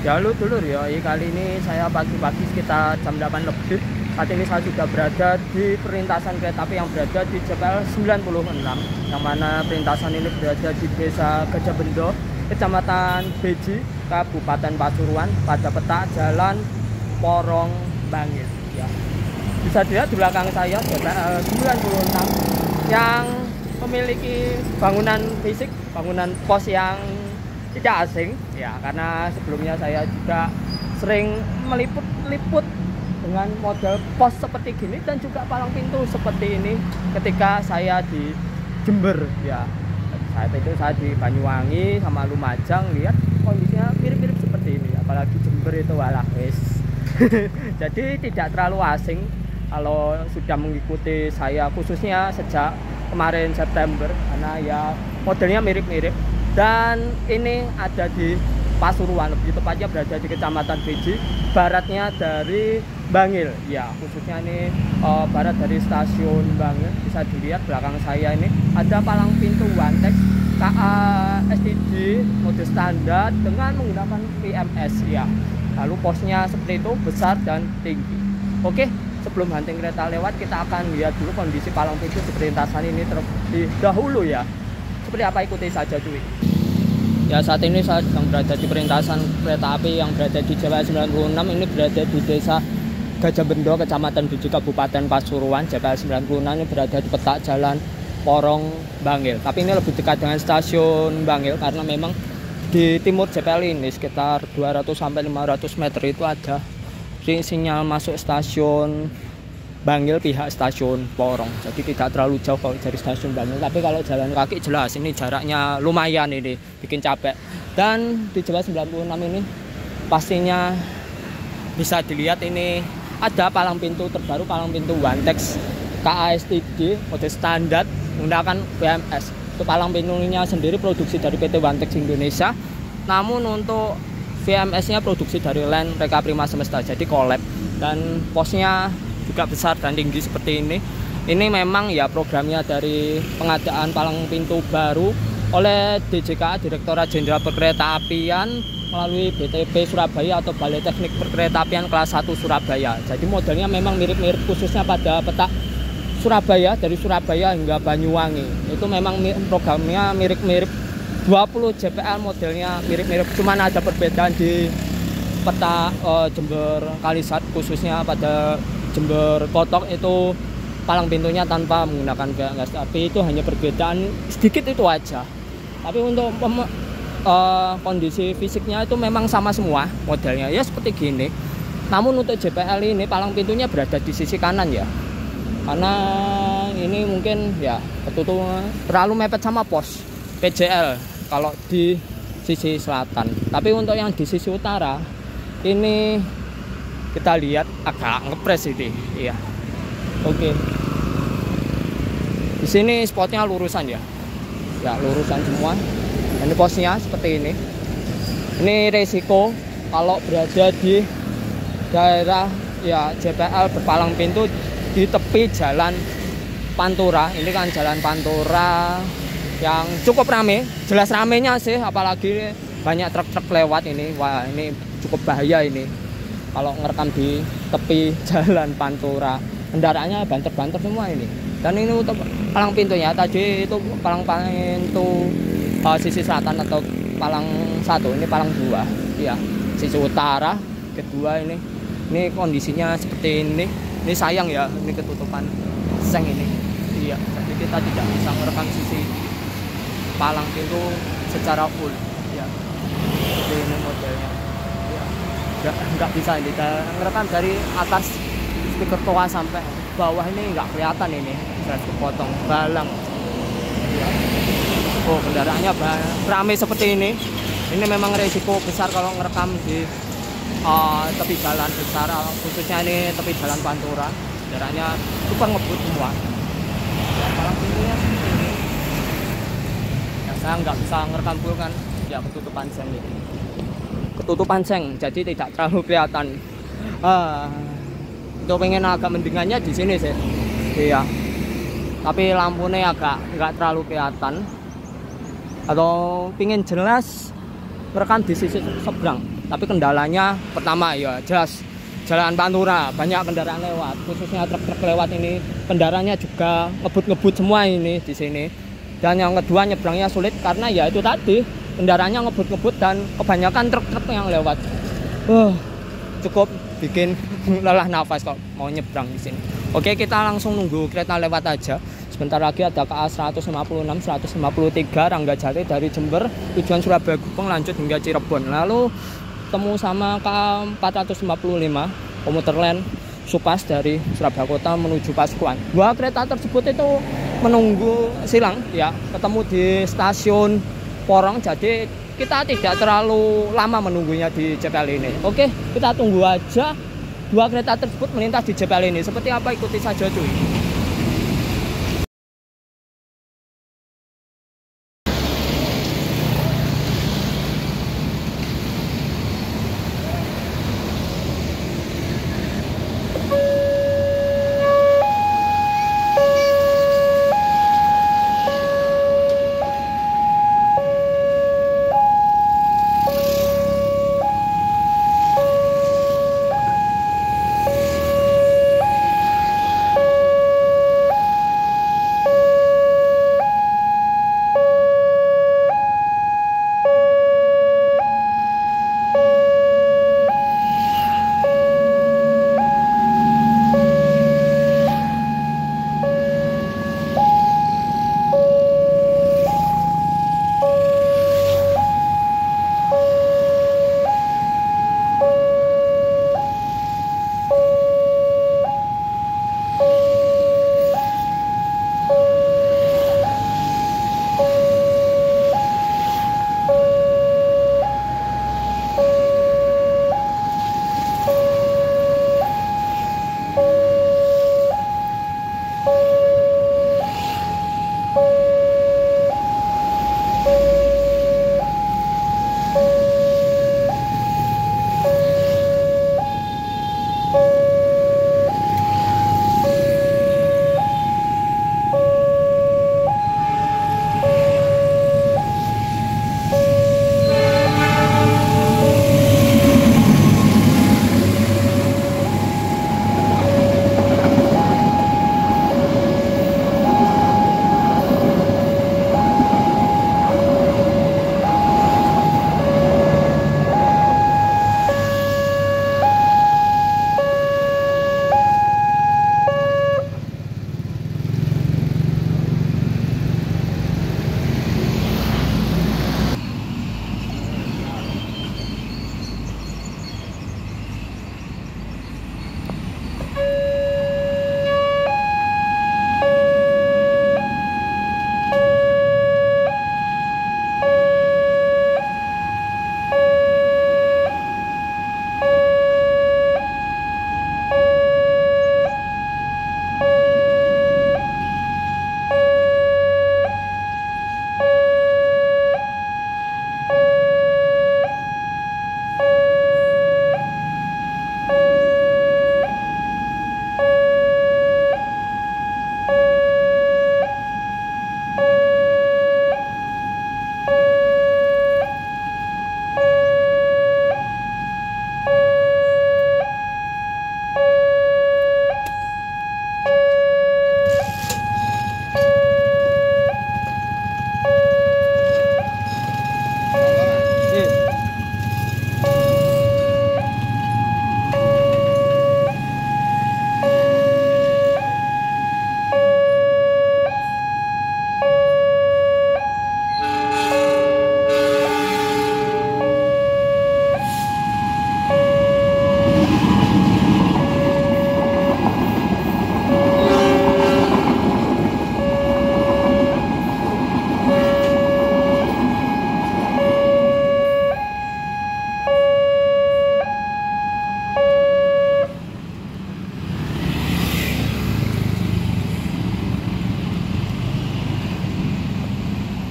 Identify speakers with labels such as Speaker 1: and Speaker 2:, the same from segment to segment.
Speaker 1: Ya halo dulur ya, kali ini saya pagi-pagi sekitar jam 8 lebih. Saat ini saya sudah berada di perlintasan kereta api yang berada di JPL 96, yang mana perlintasan ini berada di Desa Gajah Bendo, Kecamatan Beji, Kabupaten Pasuruan, pada peta Jalan Porong Bangil. Ya. Bisa dilihat di belakang saya JPL 96 yang memiliki bangunan fisik, bangunan pos yang tidak asing ya, karena sebelumnya saya juga sering meliput-liput dengan model pos seperti gini dan juga palang pintu seperti ini ketika saya di Jember ya. Saat itu saya di Banyuwangi sama Lumajang, lihat kondisinya mirip-mirip seperti ini, apalagi Jember itu walah wis. Jadi tidak terlalu asing kalau sudah mengikuti saya, khususnya sejak kemarin September, karena ya modelnya mirip-mirip. Dan ini ada di Pasuruan, lebih tepatnya berada di Kecamatan Beji, baratnya dari Bangil ya, khususnya ini barat dari stasiun Bangil. Bisa dilihat belakang saya ini ada palang pintu Wantex KA-STD mode standar dengan menggunakan VMS ya. Lalu posnya seperti itu, besar dan tinggi. Oke, sebelum hunting kereta lewat, kita akan lihat dulu kondisi palang pintu di perlintasan ini terlebih dahulu ya. Seperti apa, ikuti saja cuy. Ya, saat ini saya sedang berada di perlintasan kereta api yang berada di JPL 96. Ini berada di Desa Gajah Bendo, Kecamatan Beji, Kabupaten Pasuruan. JPL 96 ini berada di peta Jalan Porong Bangil. Tapi ini lebih dekat dengan stasiun Bangil karena memang di timur JPL ini sekitar 200 sampai 500 meter itu ada sinyal masuk stasiun Bangil pihak stasiun Porong. Jadi tidak terlalu jauh kalau dari stasiun Bangil. Tapi kalau jalan kaki jelas ini jaraknya lumayan, ini bikin capek. Dan di JPL 96 ini pastinya bisa dilihat ini ada palang pintu terbaru, palang pintu Wantex KA-STD mode standar menggunakan VMS. Untuk palang pintunya sendiri produksi dari PT Wantex Indonesia. Namun untuk VMS-nya produksi dari Land Reka Prima Semesta, jadi collab. Dan posnya juga besar dan tinggi seperti ini. Ini memang ya programnya dari pengadaan palang pintu baru oleh DJKA, Direktorat Jenderal Perkeretaapian, melalui BTP Surabaya atau Balai Teknik Perkeretaapian kelas 1 Surabaya. Jadi modelnya memang mirip-mirip, khususnya pada peta Surabaya, dari Surabaya hingga Banyuwangi. Itu memang programnya mirip-mirip. 20 JPL modelnya mirip-mirip, cuman ada perbedaan di peta Jember Kalisat, khususnya pada Jember Kotok itu palang pintunya tanpa menggunakan VMS. Tapi itu hanya perbedaan sedikit itu aja. Tapi untuk kondisi fisiknya itu memang sama semua modelnya ya seperti gini. Namun untuk JPL ini palang pintunya berada di sisi kanan ya, karena ini mungkin ya ketutup terlalu mepet sama pos PJL kalau di sisi selatan. Tapi untuk yang di sisi utara ini kita lihat agak ngepres ini iya. Oke, di sini spotnya lurusan ya, lurusan semua. Ini posnya seperti ini. Ini resiko kalau berada di daerah ya JPL berpalang pintu di tepi jalan Pantura. Ini kan jalan Pantura yang cukup rame, jelas ramenya sih, apalagi banyak truk-truk lewat ini. Wah, ini cukup bahaya ini kalau ngerekam di tepi jalan Pantura. Kendaraannya banter-banter semua ini. Dan ini untuk palang pintunya tadi itu palang pintu sisi selatan atau palang 1, ini palang 2 ya, sisi utara kedua. Ini kondisinya seperti ini. Ini sayang ya, ini ketutupan seng ini iya, jadi kita tidak bisa merekam sisi palang pintu secara full ya. Jadi ini modelnya ya, nggak bisa kita merekam dari atas speaker toa sampai bawah, ini nggak kelihatan, ini jelas kepotong balang ya. Oh, kendaraannya ramai seperti ini. Ini memang resiko besar kalau ngerekam di tepi jalan besar, khususnya ini tepi jalan Pantura. Kendaraannya super ngebut semua ya, palang pintunya seperti ini ya. Saya nggak bisa ngerekam full kan ya, ketutupan seng ini, ketutupan seng jadi tidak terlalu kelihatan. Itu pengen agak mendingannya di sini sih iya, tapi lampunya agak nggak terlalu kelihatan. Atau pingin jelas merekam di sisi seberang Tapi kendalanya pertama ya jelas jalan pantura, banyak kendaraan lewat, khususnya truk-truk lewat ini. Kendaraannya juga ngebut-ngebut semua ini di sini. Dan yang kedua nyebrangnya sulit karena ya itu tadi kendaraannya ngebut-ngebut dan kebanyakan truk-truk yang lewat. Cukup bikin lelah nafas kalau mau nyebrang di sini. Oke, kita langsung nunggu kereta lewat aja. Sebentar lagi ada KA 156, 153 Ranggajati dari Jember tujuan Surabaya Gubeng lanjut hingga Cirebon. Lalu temu sama KA 455 komuter lain Supas dari Surabaya Kota menuju Pasuruan. Dua kereta tersebut itu menunggu silang ya, ketemu di stasiun Porong, jadi kita tidak terlalu lama menunggunya di JPL ini. Oke, kita tunggu aja dua kereta tersebut melintas di JPL ini. Seperti apa, ikuti saja cuy.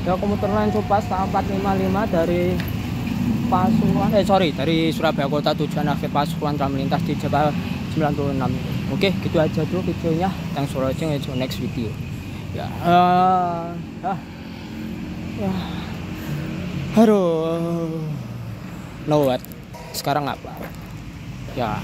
Speaker 1: Ya, komuter lain Supas K455 dari Pasuruan, dari Surabaya Kota tujuan akhir Pasuruan telah melintas di Jepal 96. Oke, gitu aja dulu videonya. Thanks for watching, see you next video. Ya, aduh, no what. sekarang apa ya.